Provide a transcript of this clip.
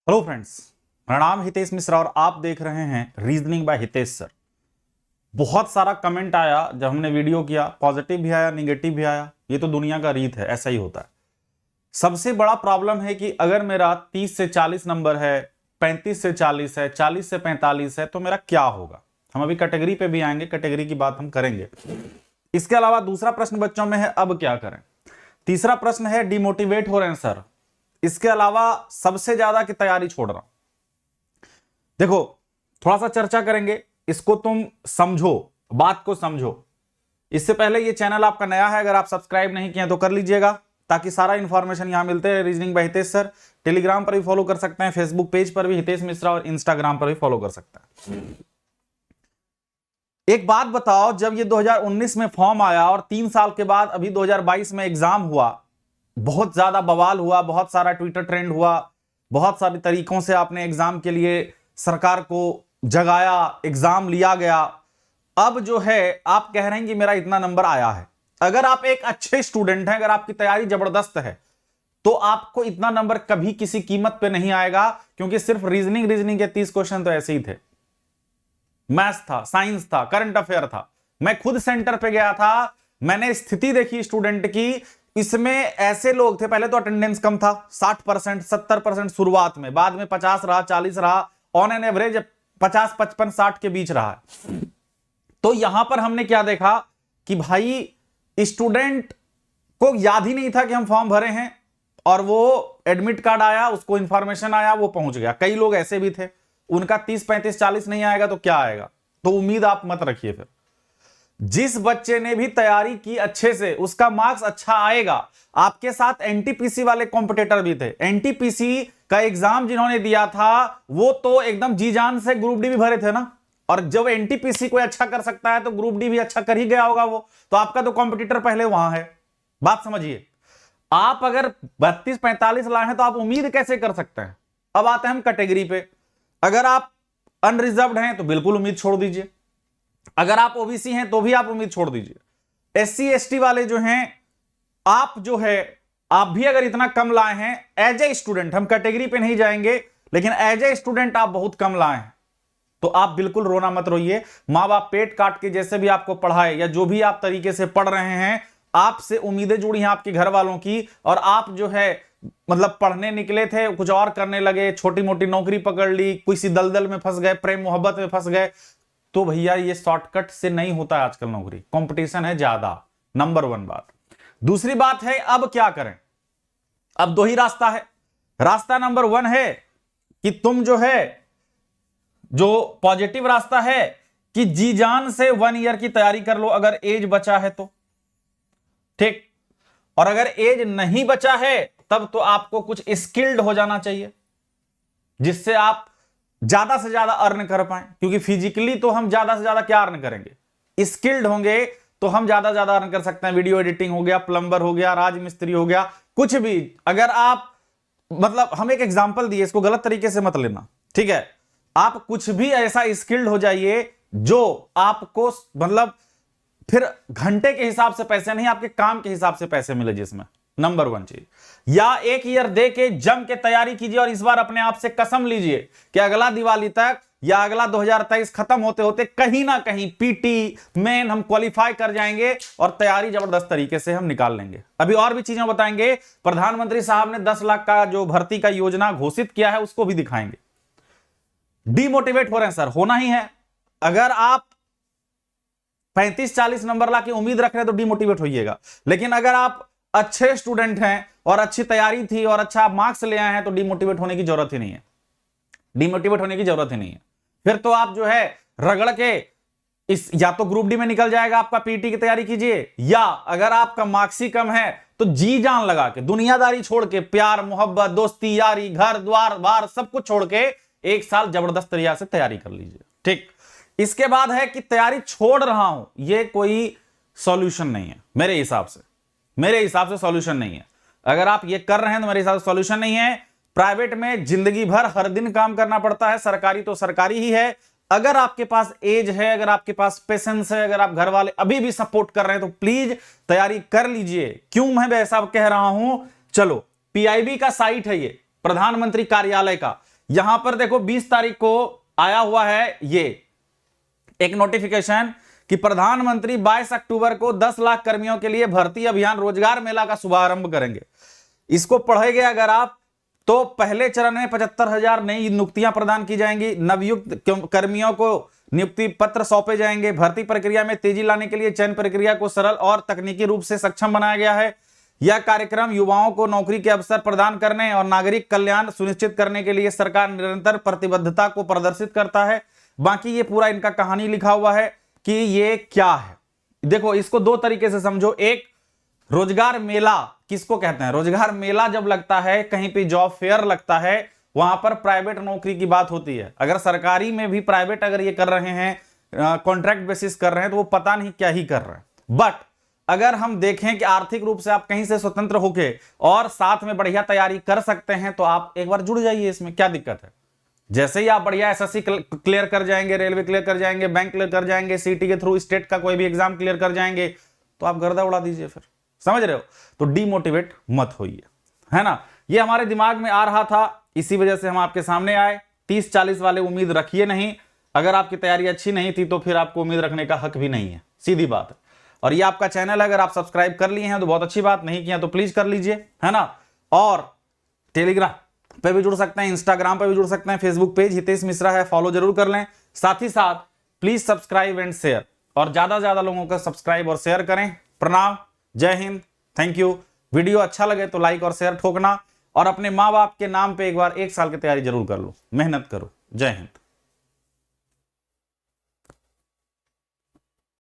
Hello friends, मेरा नाम हितेश मिश्रा और आप देख रहे हैं रीजनिंग बाय हितेश सर। बहुत सारा कमेंट आया जब हमने वीडियो किया, पॉजिटिव भी आया, नेगेटिव भी आया। ये तो दुनिया का रीत है, ऐसा ही होता है। सबसे बड़ा प्रॉब्लम है कि अगर मेरा 30 से 40 नंबर है, 35 से 40 है, 40 से 45 है, तो मेरा क्या होगा। हम अभी कैटेगरी पे भी आएंगे, कैटेगरी की बात हम करेंगे। इसके अलावा दूसरा प्रश्न बच्चों में है, अब क्या करें। तीसरा प्रश्न है, डिमोटिवेट हो रहे हैं सर। इसके अलावा सबसे ज्यादा की तैयारी छोड़ रहा हूं। देखो, थोड़ा सा चर्चा करेंगे, इसको तुम समझो, बात को समझो। इससे पहले ये चैनल आपका नया है, अगर आप सब्सक्राइब नहीं किए तो कर लीजिएगा, ताकि सारा इंफॉर्मेशन यहां मिलते हैं। Reasoning bye Hitesh sir Telegram पर भी फॉलो कर सकते हैं, फेसबुक पेज पर भी हितेश मिश्रा, और इंस्टाग्राम पर भी फॉलो कर सकते हैं। एक बात बताओ, जब ये 2019 में फॉर्म आया और 3 साल के बाद अभी 2022 में एग्जाम हुआ, बहुत ज्यादा बवाल हुआ, बहुत सारा ट्विटर ट्रेंड हुआ, बहुत सारे तरीकों से आपने एग्जाम के लिए सरकार को जगाया, एग्जाम लिया गया। अब जो है आप कह रहे हैं कि मेरा इतना नंबर आया है। अगर आप एक अच्छे स्टूडेंट हैं, अगर आपकी तैयारी जबरदस्त है, तो आपको इतना नंबर कभी किसी कीमत पे नहीं आएगा, क्योंकि सिर्फ रीजनिंग के 30 क्वेश्चन तो ऐसे ही थे। मैथ्स था, साइंस था, करंट अफेयर था। मैं खुद सेंटर पे गया था, मैंने स्थिति देखी स्टूडेंट की। इसमें ऐसे लोग थे, पहले तो अटेंडेंस कम था, 60%, 70% शुरुआत में, बाद में 50 रहा, 40 रहा, ऑन एन एवरेज 50, 55, 60 के बीच रहा है। तो यहां पर हमने क्या देखा कि भाई स्टूडेंट को याद ही नहीं था कि हम फॉर्म भरे हैं, और वो एडमिट कार्ड आया, उसको इंफॉर्मेशन आया, वो पहुंच गया। कई लोग ऐसे भी थे, उनका 30, 35, 40 नहीं आएगा तो क्या आएगा। तो उम्मीद आप मत रखिए। फिर जिस बच्चे ने भी तैयारी की अच्छे से, उसका मार्क्स अच्छा आएगा। आपके साथ एनटीपीसी वाले कॉम्पिटिटर भी थे। एनटीपीसी का एग्जाम जिन्होंने दिया था, वो तो एकदम जी जान से ग्रुप डी भी भरे थे ना। और जब एनटीपीसी कोई अच्छा कर सकता है, तो ग्रुप डी भी अच्छा कर ही गया होगा वो। तो आपका तो कॉम्पिटिटर पहले वहां है। बात समझिए, आप अगर 32, 45 लाए हैं, तो आप उम्मीद कैसे कर सकते हैं। अब आते हैं हम कैटेगरी पे। अगर आप अनरिजर्व्ड हैं तो बिल्कुल उम्मीद छोड़ दीजिए। अगर आप ओबीसी हैं तो भी आप उम्मीद छोड़ दीजिए। एससी एसटी वाले जो हैं, आप जो है, आप भी अगर इतना कम लाए हैं एज ए स्टूडेंट, हम कैटेगरी पे नहीं जाएंगे, लेकिन एज ए स्टूडेंट आप बहुत कम लाए हैं, तो आप बिल्कुल रोना मत रोइए। मां बाप पेट काट के जैसे भी आपको पढ़ाए, या जो भी आप तरीके से पढ़ रहे हैं, आपसे उम्मीदें जुड़ी हैं आपके घर वालों की, और आप जो है मतलब पढ़ने निकले थे, कुछ और करने लगे, छोटी मोटी नौकरी पकड़ ली, किसी दलदल में फंस गए, प्रेम मोहब्बत में फंस गए। तो भैया ये शॉर्टकट से नहीं होता है आजकल नौकरी, कंपटीशन है ज्यादा। नंबर 1 बात। दूसरी बात है, अब क्या करें। अब दो ही रास्ता है। रास्ता नंबर 1 है कि तुम जो है, जो पॉजिटिव रास्ता है कि जी जान से 1 ईयर की तैयारी कर लो, अगर एज बचा है तो ठीक। और अगर एज नहीं बचा है, तब तो आपको कुछ स्किल्ड हो जाना चाहिए, जिससे आप ज्यादा से ज्यादा अर्न कर पाए। क्योंकि फिजिकली तो हम ज्यादा से ज्यादा क्या अर्न करेंगे, स्किल्ड होंगे तो हम ज्यादा से ज्यादा अर्न कर सकते हैं। वीडियो एडिटिंग हो गया, प्लम्बर हो गया, राजमिस्त्री हो गया, कुछ भी। अगर आप मतलब, हम एक एग्जांपल दिए, इसको गलत तरीके से मत लेना, ठीक है। आप कुछ भी ऐसा स्किल्ड हो जाइए जो आपको मतलब फिर घंटे के हिसाब से पैसे नहीं, आपके काम के हिसाब से पैसे मिले, जिसमें नंबर 1 चीज। या 1 ईयर दे के जम के तैयारी कीजिए, और इस बार अपने आप से कसम लीजिए कि अगला दिवाली तक या अगला 2023 खत्म होते होते कहीं ना कहीं पीटी मेन हम क्वालिफाई कर जाएंगे, और तैयारी जबरदस्त तरीके से हम निकाल लेंगे। अभी और भी चीजें बताएंगे। प्रधानमंत्री साहब ने 10 लाख का जो भर्ती का योजना घोषित किया है, उसको भी दिखाएंगे। डिमोटिवेट हो रहे हैं सर, होना ही है। अगर आप 35, 40 नंबर ला के उम्मीद रख रहे हैं तो डिमोटिवेट होइएगा। लेकिन अगर आप अच्छे स्टूडेंट हैं और अच्छी तैयारी थी और अच्छा मार्क्स ले आए हैं, तो डिमोटिवेट होने की जरूरत ही नहीं है। डिमोटिवेट होने की जरूरत ही नहीं है। फिर तो आप जो है रगड़ के इस, या तो ग्रुप डी में निकल जाएगा आपका, पीटी की तैयारी कीजिए, या अगर आपका मार्क्स ही कम है तो जी जान लगा के, दुनियादारी छोड़ के, प्यार मोहब्बत दोस्ती यारी घर द्वार बार सब कुछ छोड़ के 1 साल जबरदस्त तरीके से तैयारी कर लीजिए, ठीक। इसके बाद है कि तैयारी छोड़ रहा हूं, यह कोई सॉल्यूशन नहीं है मेरे हिसाब से। मेरे हिसाब से सॉल्यूशन नहीं है। अगर आप ये कर रहे हैं तो मेरे हिसाब से सॉल्यूशन नहीं है। प्राइवेट में जिंदगी भर हर दिन काम करना पड़ता है, सरकारी तो सरकारी ही है। अगर आपके पास एज है, अगर आपके पास पेशेंस है, अगर आप घर वाले अभी भी सपोर्ट कर रहे हैं, तो प्लीज तैयारी कर लीजिए। क्यों मैं ऐसा कह रहा हूं, चलो पीआईबी का साइट है, ये प्रधानमंत्री कार्यालय का, यहां पर देखो 20 तारीख को आया हुआ है ये एक नोटिफिकेशन कि प्रधानमंत्री 22 अक्टूबर को 10 लाख कर्मियों के लिए भर्ती अभियान रोजगार मेला का शुभारंभ करेंगे। इसको पढ़ेंगे अगर आप तो पहले चरण में 75,000 नई नियुक्तियां प्रदान की जाएंगी, नवयुक्त कर्मियों को नियुक्ति पत्र सौंपे जाएंगे। भर्ती प्रक्रिया में तेजी लाने के लिए चयन प्रक्रिया को सरल और तकनीकी रूप से सक्षम बनाया गया है। यह कार्यक्रम युवाओं को नौकरी के अवसर प्रदान करने और नागरिक कल्याण सुनिश्चित करने के लिए सरकार निरंतर प्रतिबद्धता को प्रदर्शित करता है। बाकी ये पूरा इनका कहानी लिखा हुआ है कि ये क्या है। देखो इसको दो तरीके से समझो। एक, रोजगार मेला किसको कहते हैं? रोजगार मेला जब लगता है, कहीं पे जॉब फेयर लगता है, वहां पर प्राइवेट नौकरी की बात होती है। अगर सरकारी में भी प्राइवेट अगर ये कर रहे हैं, कॉन्ट्रैक्ट बेसिस कर रहे हैं, तो वो पता नहीं क्या ही कर रहे हैं। बट अगर हम देखें कि आर्थिक रूप से आप कहीं से स्वतंत्र होके और साथ में बढ़िया तैयारी कर सकते हैं, तो आप एक बार जुड़ जाइए, इसमें क्या दिक्कत है। जैसे ही आप बढ़िया एसएससी क्लियर कर जाएंगे, रेलवे क्लियर कर जाएंगे, बैंक क्लियर कर जाएंगे, सीटी के थ्रू स्टेट का कोई भी एग्जाम क्लियर कर जाएंगे, तो आप गर्दा उड़ा दीजिए फिर। समझ रहे हो? तो डीमोटिवेट मत होइए, है ना। ये हमारे दिमाग में आ रहा था, इसी वजह से हम आपके सामने आए। 30-40 वाले उम्मीद रखिए नहीं। अगर आपकी तैयारी अच्छी नहीं थी तो फिर आपको उम्मीद रखने का हक भी नहीं है, सीधी बात है। और ये आपका चैनल अगर आप सब्सक्राइब कर लिए हैं तो बहुत अच्छी बात, नहीं किया तो प्लीज कर लीजिए, है ना। और टेलीग्राम पे भी जुड़ सकते हैं, इंस्टाग्राम पे भी जुड़ सकते हैं, फेसबुक पेज हितेश मिश्रा है, फॉलो जरूर कर लें। साथ ही साथ प्लीज सब्सक्राइब एंड शेयर, और ज्यादा से ज्यादा लोगों को सब्सक्राइब और शेयर करें। प्रणाम, जय हिंद, थैंक यू। वीडियो अच्छा लगे तो लाइक और शेयर ठोकना, और अपने माँ बाप के नाम पे एक बार 1 साल की तैयारी जरूर कर लो, मेहनत करो। जय हिंद।